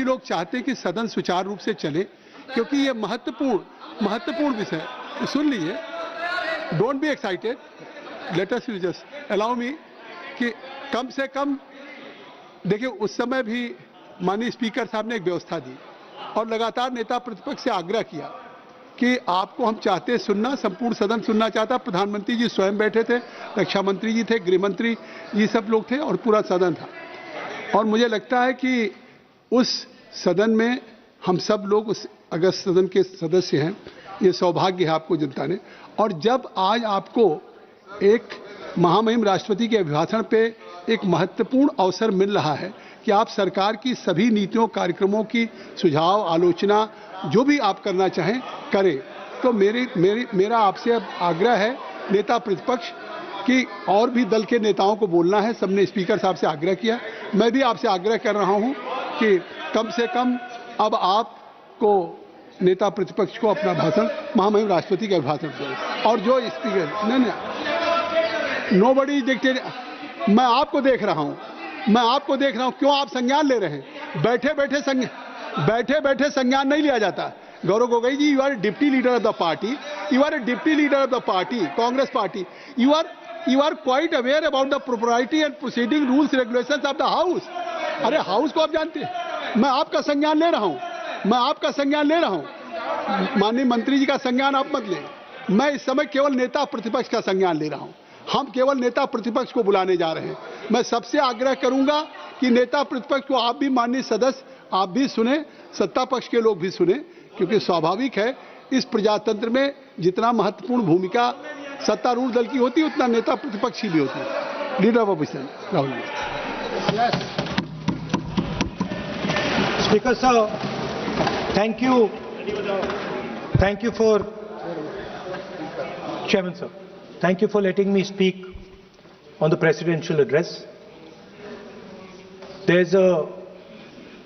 लोग चाहते हैं कि सदन सुचारू रूप से चले, क्योंकि ये महत्वपूर्ण विषय है। सुन लीजिए, don't be excited, let us just allow me कि कम से कम देखिए, उस समय भी माननीय स्पीकर साहब ने एक व्यवस्था दी और लगातार नेता प्रतिपक्ष से आग्रह किया कि आपको हम चाहते सुनना, संपूर्ण सदन सुनना चाहता। प्रधानमंत्री जी स्वयं बैठे थे, रक्षा मंत्री जी थे, गृह मंत्री ये सब लोग थे और पूरा सदन था। और मुझे लगता है कि उस सदन में हम सब लोग उस अगर सदन के सदस्य हैं, ये सौभाग्य है आपको जनता ने। और जब आज आपको एक महामहिम राष्ट्रपति के अभिभाषण पे एक महत्वपूर्ण अवसर मिल रहा है कि आप सरकार की सभी नीतियों कार्यक्रमों की सुझाव आलोचना जो भी आप करना चाहें करें, तो मेरा आपसे अब आग्रह है नेता प्रतिपक्ष कि और भी दल के नेताओं को बोलना है। सबने स्पीकर साहब से आग्रह किया, मैं भी आपसे आग्रह कर रहा हूं कि कम से कम अब आपको नेता प्रतिपक्ष को अपना भाषण महामहिम राष्ट्रपति का भाषण दें। और जो स्पीकर नहीं नोबडी डिक्टेड, मैं आपको देख रहा हूं, क्यों आप संज्ञान ले रहे हैं? बैठे बैठे संज्ञान नहीं लिया जाता। Gaurav Gogoi ji, you are deputy leader of the party, Congress party, you are quite aware about the propriety and proceeding rules regulations of the house। अरे हाउस को आप जानते हैं। मैं आपका संज्ञान ले रहा हूं, माननीय मंत्री जी का संज्ञान आप मत लें। मैं इस समय केवल नेता प्रतिपक्ष का संज्ञान ले रहा हूं। हम केवल नेता प्रतिपक्ष को बुलाने जा रहे हैं। मैं सबसे आग्रह करूंगा कि नेता प्रतिपक्ष को आप भी माननीय सदस्य आप भी सुने, सत्ता पक्ष के लोग भी सुने, क्योंकि स्वाभाविक है इस प्रजातंत्र में जितना महत्वपूर्ण भूमिका सत्तारूढ़ दल की होती है उतना नेता प्रतिपक्ष की भी होती है। Leader of opposition Rahul ji. Speaker साहब, thank you for Chairman sir, thank you for letting me speak on the presidential address. There's a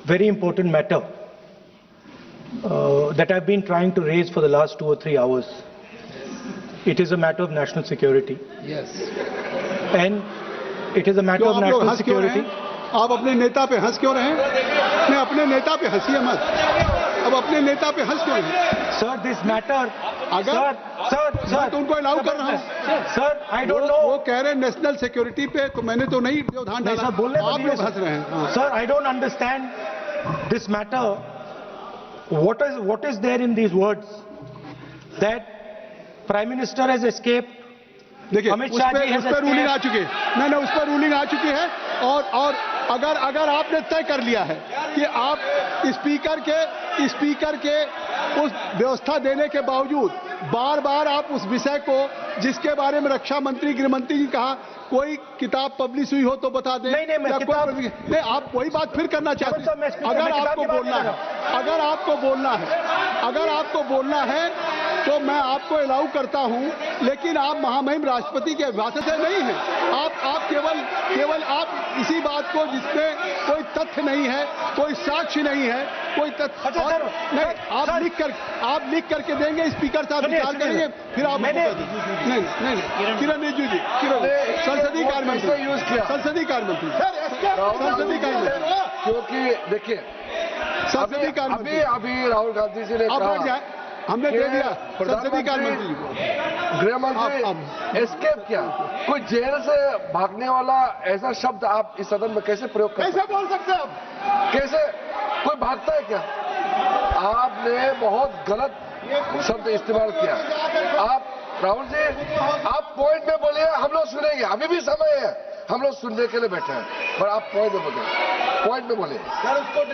very important matter that I've been trying to raise for the last 2 or 3 hours. It is a matter of national security. Yes. And it is a matter of national security. आप अपने नेता पे हंस क्यों रहे हैं? नहीं, अपने नेता पे हंसिए मत। अब अपने नेता पे हंस क्यों रहे हैं? Sir, this matter. अगर सर तो उनको अलाउ कर रहा हूँ। Sir, I don't know. वो कह रहे हैं नेशनल सिक्योरिटी पे, तो मैंने तो नहीं व्यवधान डाला। सर, बोलने आप लोग हंस रहे हैं। Sir, I don't understand this matter. What is there in these words that Prime Minister has escaped? देखिए, उस पर रूलिंग आ चुकी है। नहीं, उस पर रूलिंग आ चुकी है। और अगर आपने तय कर लिया है कि आप स्पीकर के उस व्यवस्था देने के बावजूद बार आप उस विषय को, जिसके बारे में रक्षा मंत्री गृह मंत्री जी कहा कोई किताब पब्लिश हुई हो तो बता दें। नहीं, आप वही बात फिर करना चाहते हैं। अगर आपको बोलना है तो मैं आपको अलाउ करता हूं, लेकिन आप महामहिम राष्ट्रपति के अभिभाषण से नहीं हैं। आप केवल आप इसी बात को जिसमें कोई तथ्य नहीं है, कोई साक्ष्य नहीं है, कोई तथ्य नहीं, आप लिख करके देंगे, स्पीकर साहब विचार करेंगे, फिर आप नहीं किरण रिजिजू जी, संसदीय कार्य मंत्री, क्योंकि देखिए अभी राहुल गांधी जी ने कहा, हमने दे दिया संसदीय कार्य मंत्री को, गृह मंत्री एस्केप किया। कोई जेल से भागने वाला ऐसा शब्द आप इस सदन में कैसे प्रयोग कर कैसे बोल सकते हैं आप? कैसे कोई भागता है क्या? आपने बहुत गलत शब्द इस्तेमाल किया। आप राहुल जी, आप पॉइंट में बोलिए, हम लोग सुनेंगे, अभी भी समय है, हम लोग सुनने के लिए बैठे हैं, पर आप पॉइंट में बोलिए।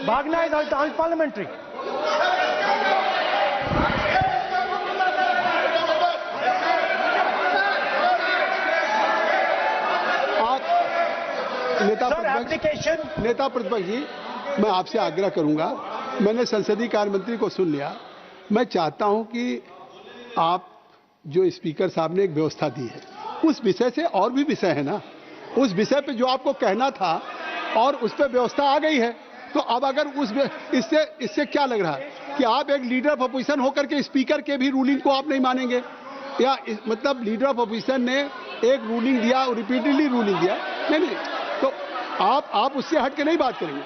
भागना इज अनपार्लियामेंट्री। नेता प्रतिपक्ष जी, मैं आपसे आग्रह करूंगा, मैंने संसदीय कार्य मंत्री को सुन लिया। मैं चाहता हूं कि आप जो स्पीकर साहब ने एक व्यवस्था दी है उस विषय से, और भी विषय है ना, उस विषय पे जो आपको कहना था और उस पर व्यवस्था आ गई है, तो अब अगर इससे क्या लग रहा है कि आप एक लीडर ऑफ अपोजिशन होकर के स्पीकर के भी रूलिंग को आप नहीं मानेंगे? या मतलब लीडर ऑफ अपोजिशन ने एक रूलिंग दिया, रिपीटेडली रूलिंग दिया, नहीं, तो आप उससे हट के नहीं बात करेंगे।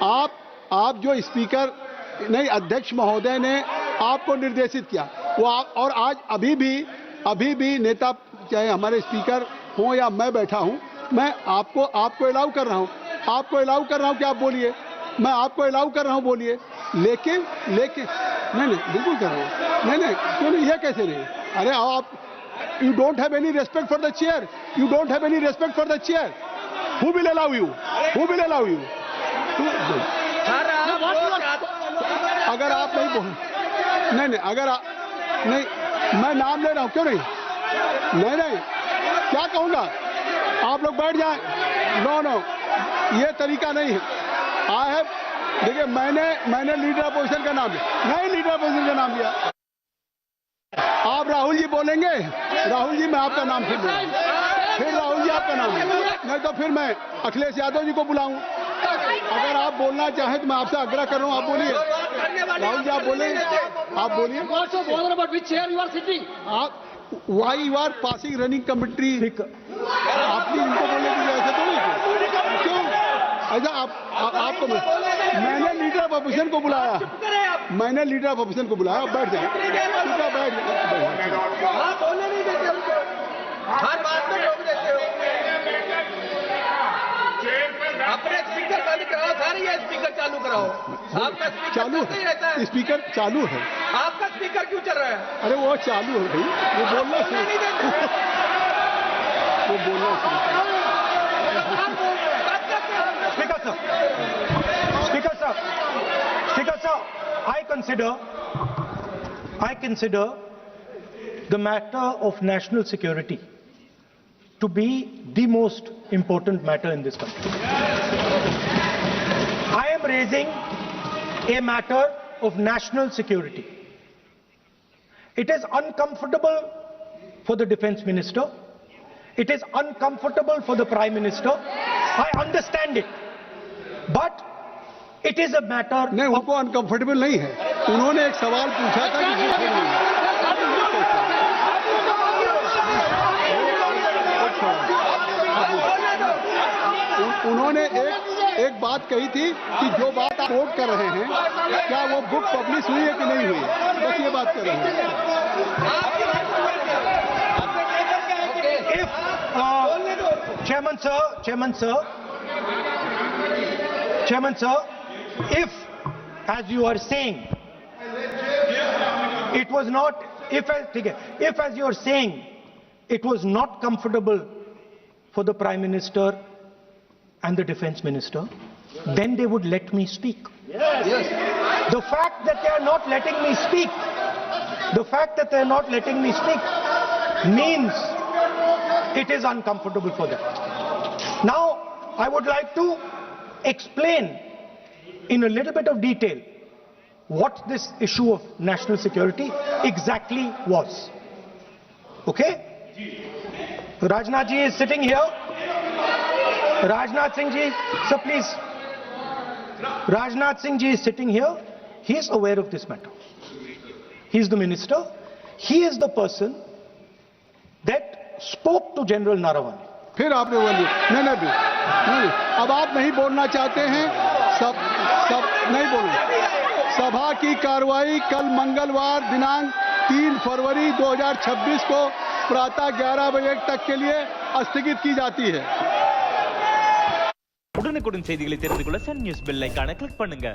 आप आप जो स्पीकर नहीं अध्यक्ष महोदय ने आपको निर्देशित किया वो और आज अभी भी नेता चाहे हमारे स्पीकर हो या मैं बैठा हूं, मैं आपको अलाउ कर रहा हूं कि आप बोलिए, मैं आपको अलाउ कर रहा हूं बोलिए, लेकिन नहीं बिल्कुल कर रहा हूं, नहीं क्यों नहीं, ये कैसे नहीं? अरे आप you don't have any respect for the chair, you don't have any respect for the chair, who will allow you? अगर आप नहीं बोल नहीं अगर नहीं मैं नाम ले रहा हूं, क्यों नहीं क्या कहूंगा? आप लोग बैठ जाएं। नो ये तरीका नहीं है। आई हैव देखिए मैंने लीडर अपोजिशन का नाम लिया, नहीं लीडर अपोजिशन का नाम लिया। आप राहुल जी बोलेंगे, राहुल जी मैं आपका नाम फिर राहुल जी आपका नाम नहीं तो फिर मैं अखिलेश यादव जी को बुलाऊं। अगर आप बोलना चाहें तो मैं आपसे आग्रह कर रहा हूं, आप बोलिए। राहुल जी आप बोलिए। आप why you are passing running committee, आपने इनको बोलने की ऐसे तो नहीं क्यों ऐसा आपको मैंने लीडर ऑफ अपोजिशन को बुलाया, बैठ जाए हर बात में रोक देते हो। अपने स्पीकर बंद कराओ सर, ये स्पीकर चालू कराओ। आपका स्पीकर चालू है, स्पीकर चालू है। आपका स्पीकर क्यों चल रहा है? अरे वो चालू है भाई, वो बोलना Speaker sir, I consider the matter of national security to be the most important matter in this country. I am raising a matter of national security. It is uncomfortable for the defense minister. It is uncomfortable for the prime minister. I understand it. But it is a matter नहीं, उनको uncomfortable नहीं है। उन्होंने एक सवाल पूछा था कि उन्होंने एक बात कही थी कि जो बात आप कोट कर रहे हैं क्या वो बुक पब्लिश हुई है कि नहीं हुई, बस ये बात कर रहे हैं। Chairman sir, if as you are saying it was not, if as you are saying it was not comfortable for the Prime Minister and the Defense Minister, then they would let me speak. Yes. The fact that they are not letting me speak, means it is uncomfortable for them. Now, I would like to explain in a little bit of detail what this issue of national security exactly was. Okay? Rajnath ji is sitting here. Rajnath Singh ji, sir please. Rajnath Singh ji is sitting here. He is aware of this matter. He is the minister. He is the person that spoke to General Naravane. फिर आपने बोलिए नहीं, अब आप नहीं बोलना चाहते हैं, सब नहीं बोलूं। सभा की कार्रवाई कल मंगलवार दिनांक 3 फरवरी 2026 को प्रातः 11 बजे तक के लिए स्थगित की जाती है। உடனுக்குடன் செய்திகளை தெரிந்து கொள்ள சன் நியூஸ் பெல் ஐகானை கிளிக் பண்ணுங்க।